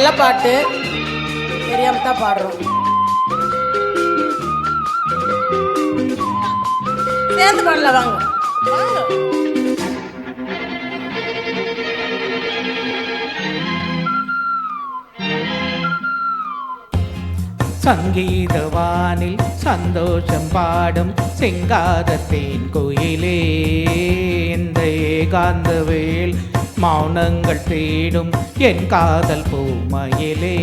நல்ல பாட்டு தெரியாம தான் பாடுறோம். சேர்ந்து பாடல வாங்க வாங்க. சங்கீதவானில் சந்தோஷம் பாடும் செங்காதத்தேன் கோயிலே, இந்த ஏகாந்த வேள் மௌனங்கள் தேடும் என் காதல் பூமயிலே.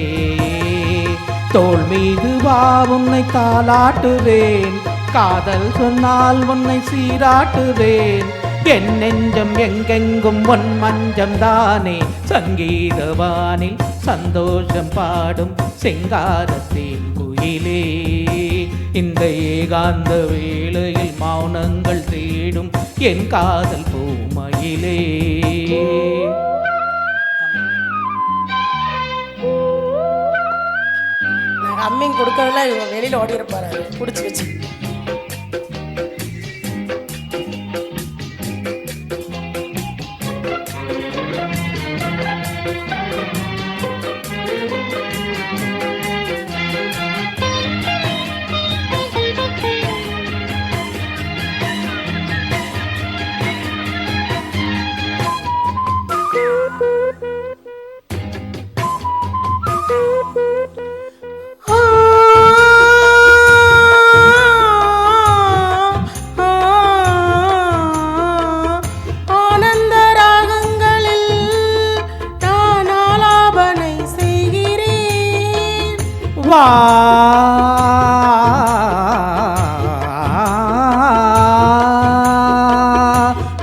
தோள் மீது வா உன்னை தாலாட்டுவேன், காதல் சொன்னால் உன்னை சீராட்டுவேன். என் நெஞ்சம் எங்கெங்கும் ஒன் மஞ்சம் தானே. சங்கீதவானில் சந்தோஷம் பாடும் செங்காரத்தேன் குயிலே, இந்த ஏகாந்த வேளையில் மௌனங்கள் தேடும் என் காதல் பூமயிலே. அம்மிங் கொடுக்கறதுல இவங்க வெளியில ஓடி இருப்பாரு பிடிச்சி வச்சு.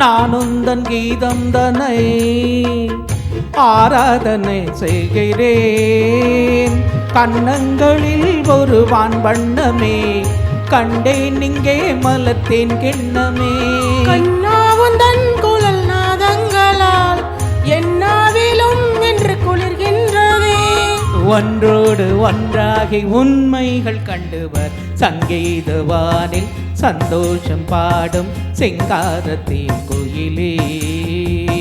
நான் உந்தன் கீதம் தன்னை ஆராதனை செய்கிறேன். கண்ணங்களில் ஒரு வான் வண்ணமே கண்டேன், இங்கே மலத்தேன் கிண்ணமே. கண்ணாவுந்தன் குழல் நாதங்களால் என்னாவிலும் என்று குளிர்கின்றதே. ஒன்றோடு ஒன்றாகி உண்மைகள் கண்டுவர் சங்கீதவானில் சந்தோஷம் பாடும் செங்காரத்தேன் கோயிலே,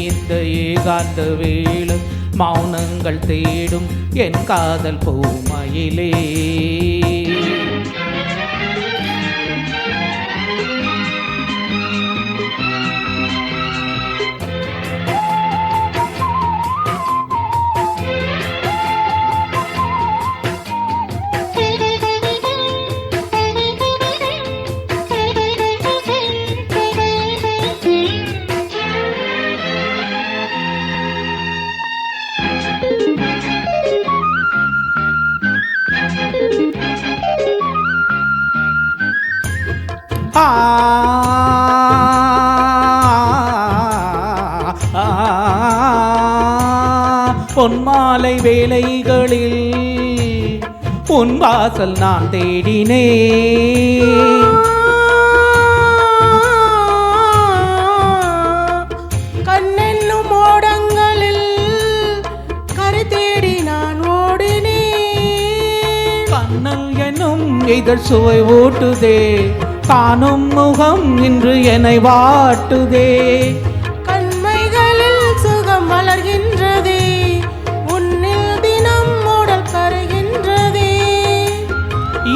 இந்த ஏகாந்த வேளை மௌனங்கள் தேடும் என் காதல் பூமயிலே. பொன்மாலை வேளைகளில் உன் வாசல் நான் தேடினேன். கண்ணென்னும் ஓடங்களில் கரை தேடி நான் ஓடினேன். கண்ணல் எனும் இதழ் சுவை ஊட்டுதே, காணும் முகம் இன்று என்னை வாட்டுதே. கண்மைகளில் சுகம் வளர்கின்றதே, உன்னில் தினம் மூடல் கரைகின்றதே.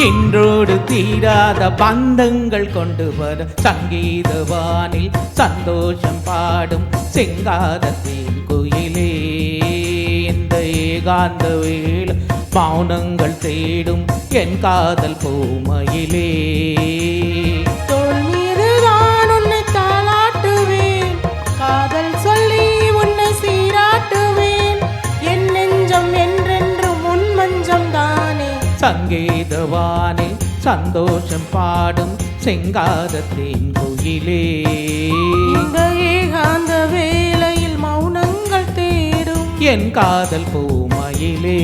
இன்றோடு தீராத பந்தங்கள் கொண்டு வர சங்கீதவானில் சந்தோஷம் பாடும் செங்காரத்தேன் கோயிலே, இந்த ஏகாந்த வேளை மௌனங்கள் தேடும் என் காதல் பூமயிலே. தோள் மீதுதான் உன்னை தாலாட்டுவேன், காதல் சொல்லி உன்னை சீராட்டுவேன். என் நெஞ்சம் என்றென்றும் உன் மஞ்சம் தானே. சங்கீதவானில் சந்தோஷம் பாடும் செங்காரத்தேன் கோயிலே, இந்த ஏகாந்த வேளையில் மௌனங்கள் தேடும் என் காதல் பூமயிலே.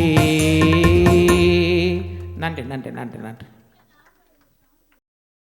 நன்றி நன்றி நன்றி நன்றி.